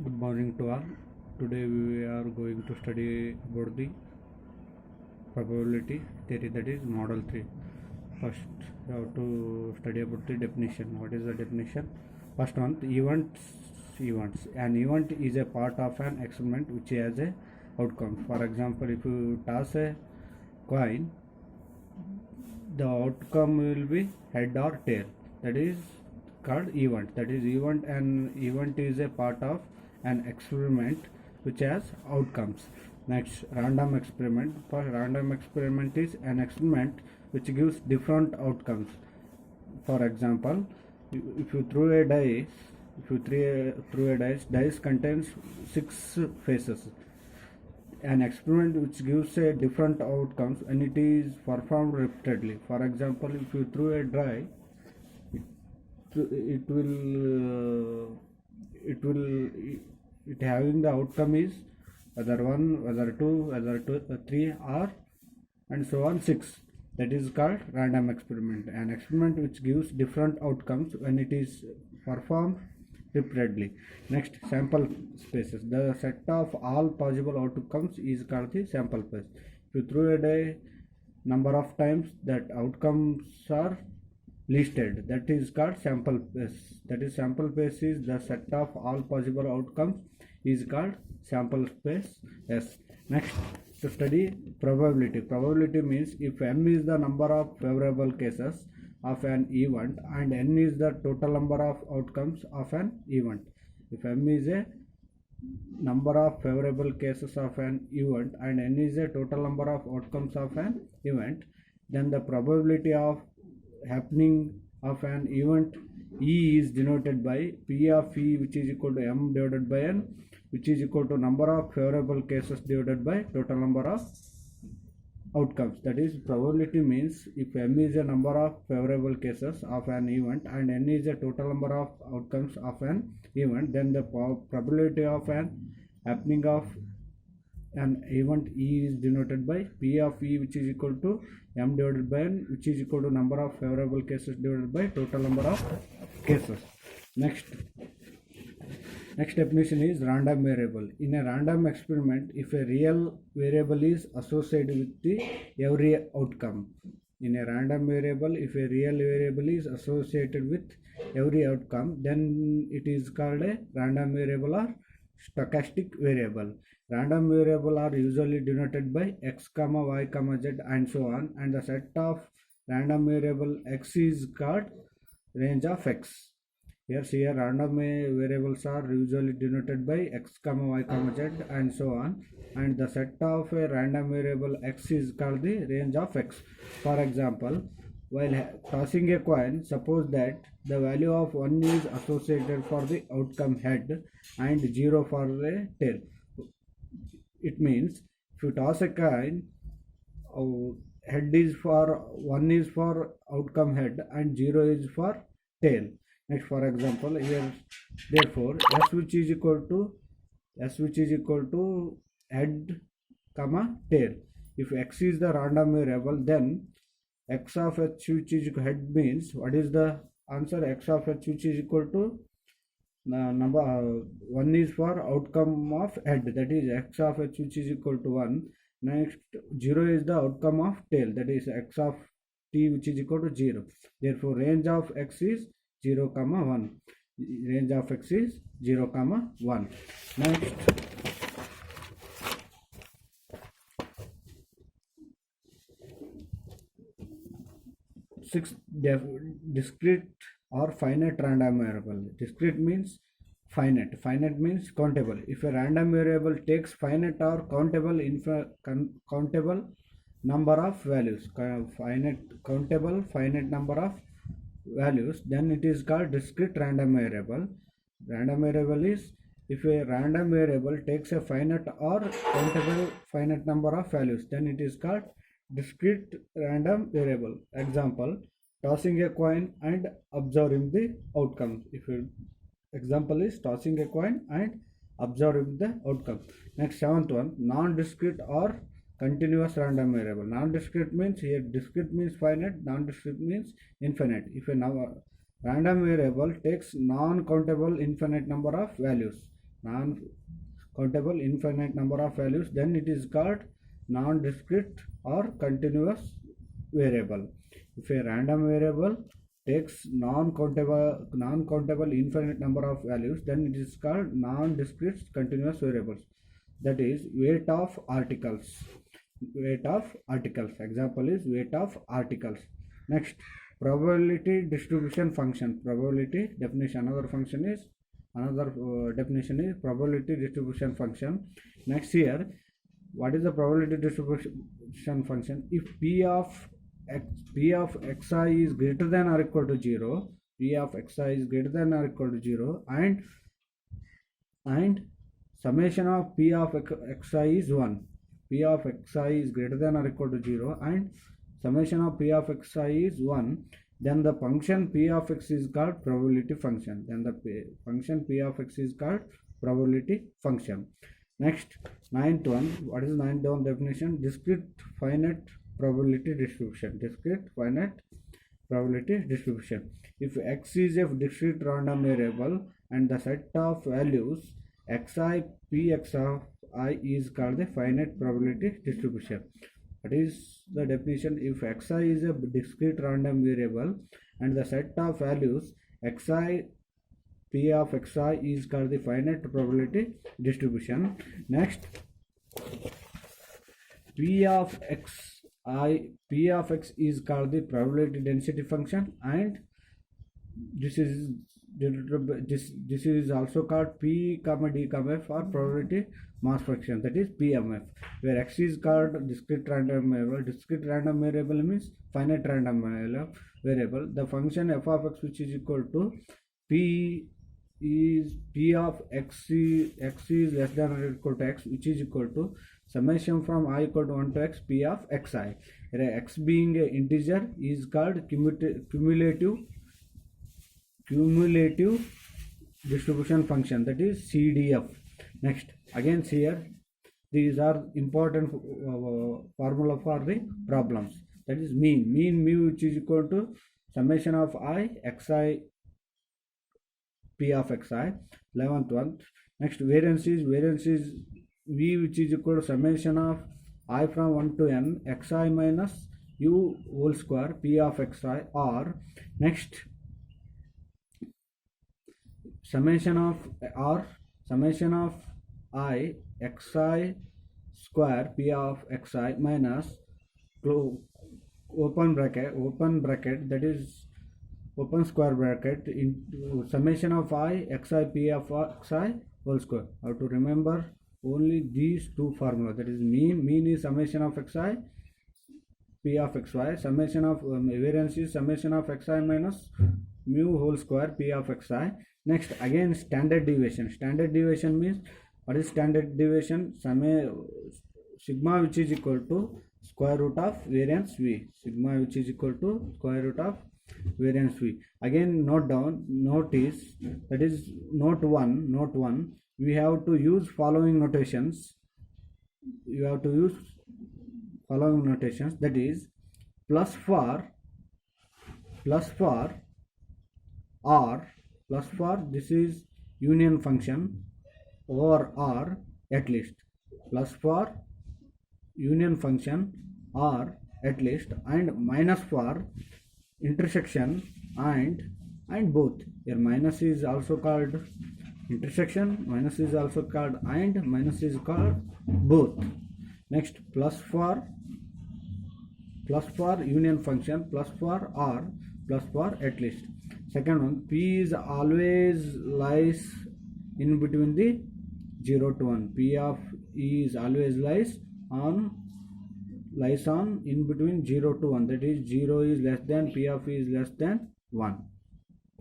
Good morning to all. Today we are going to study about the probability theory, that is model 3. First we have to study about the definition. What is the definition? First one, events. An event is a part of an experiment which has a outcome. For example, if you toss a coin, the outcome will be head or tail. That is called event. That is event. An event is a part of an experiment which has outcomes. Next, random experiment. For random experiment is an experiment which gives different outcomes. For example, if you throw a dice, dice contains 6 faces. An experiment which gives a different outcomes and it is performed repeatedly. For example, if you throw a die, it having the outcome is whether 1, whether 2, whether 3 or and so on 6. That is called random experiment. An experiment which gives different outcomes when it is performed repeatedly. Next, sample spaces. The set of all possible outcomes is called the sample space. If you throw a die number of times that outcomes are listed, that is called sample space. That is, sample space is the set of all possible outcomes is called sample space. Yes. Next, to study probability. Probability means if m is the number of favorable cases of an event and n is the total number of outcomes of an event. If m is a number of favorable cases of an event and n is a total number of outcomes of an event, then the probability of happening of an event E is denoted by P of E, which is equal to m divided by n, which is equal to number of favorable cases divided by total number of outcomes. That is, probability means if m is a number of favorable cases of an event and n is a total number of outcomes of an event, then the probability of an happening of an event E is denoted by P of E, which is equal to m divided by n, which is equal to number of favorable cases divided by total number of cases. Next definition is random variable. In a random experiment, if a real variable is associated with the every outcome. In a random variable, if a real variable is associated with every outcome, then it is called a random variable or stochastic variable. Random variable are usually denoted by x, y, z and so on, and the set of random variable x is called range of x. Here random variables are usually denoted by x, y, z and so on, and the set of a random variable x is called the range of x. For example, while tossing a coin, suppose that the value of 1 is associated for the outcome head and 0 for the tail. It means if you toss a coin, head is for 1 is for outcome head and 0 is for tail. Next, for example, here therefore s which is equal to head comma tail. If x is the random variable, then x of h which is head means what is the answer? X of h which is equal to number 1 is for outcome of head, that is x of h which is equal to 1. Next, 0 is the outcome of tail, that is x of t which is equal to 0. Therefore range of x is 0 comma 1. Range of x is 0 comma 1. Next, discrete or finite random variable. Discrete means finite. Finite means countable. If a random variable takes finite or countable number of values, finite number of values, then it is called discrete random variable. Random variable is if a random variable takes a finite or countable finite number of values, then it is called discrete random variable. Example, tossing a coin and observing the outcome. Example is tossing a coin and observing the outcome. Next, seventh one, non-discrete or continuous random variable. Non-discrete means here discrete means finite, non-discrete means infinite. If a random variable takes non-countable infinite number of values, non-countable infinite number of values, then it is called non-discrete or continuous variable. If a random variable takes non-countable infinite number of values, then it is called non-discrete continuous variables. That is weight of articles. Weight of articles. Example is weight of articles. Next, probability distribution function. Probability definition. Another definition is probability distribution function. Next here, what is the probability distribution function? If p of xi is greater than or equal to 0, p of xi is greater than or equal to 0, and summation of p of xi is 1. P of xi is greater than or equal to 0 and summation of p of xi is 1, then the function p of x is called probability function. Then the function p of x is called probability function. Next, ninth one. What is ninth one definition? Discrete finite probability distribution. Discrete finite probability distribution. If x is a discrete random variable and the set of values xi px of I is called the finite probability distribution. What is the definition? If xi is a discrete random variable and the set of values xi p of xi is called the finite probability distribution. Next, p of x is called the probability density function, and this is also called p comma d comma f or probability mass fraction, that is PMF, where x is called discrete random variable. Discrete random variable means finite random variable. The function f of x, which is equal to p of x is less than or equal to x, which is equal to summation from I equal to 1 to x p of xi, where x being an integer is called cumulative distribution function, that is CDF. Next, again here, these are important formula for the problems, that is mean mu, which is equal to summation of I xi p of xi. 11th one. Next, variance is v, which is equal to summation of I from 1 to n xi minus u whole square p of xi, or next summation of I xi square p of xi minus open bracket, that is open square bracket, into summation of I xi p of xi whole square. How to remember? Only these two formula, that is mean is summation of xi p of xy, summation of variance is summation of xi minus mu whole square p of xi. Next, again standard deviation. Standard deviation means, what is standard deviation? Sigma, which is equal to square root of variance v. Sigma, which is equal to square root of variance v. Again note down, note is, that is note 1, we have to use following notations. You have to use following notations, that is plus for this is union function or at least, plus for union function or at least, and minus for intersection and both. Here minus is also called intersection, minus is also called and, minus is called both. Next, plus for union function, plus for or, plus for at least. Second one, p is always lies in between the 0 to 1. P of e is always lies on in between 0 to 1, that is 0 is less than, p of e is less than 1.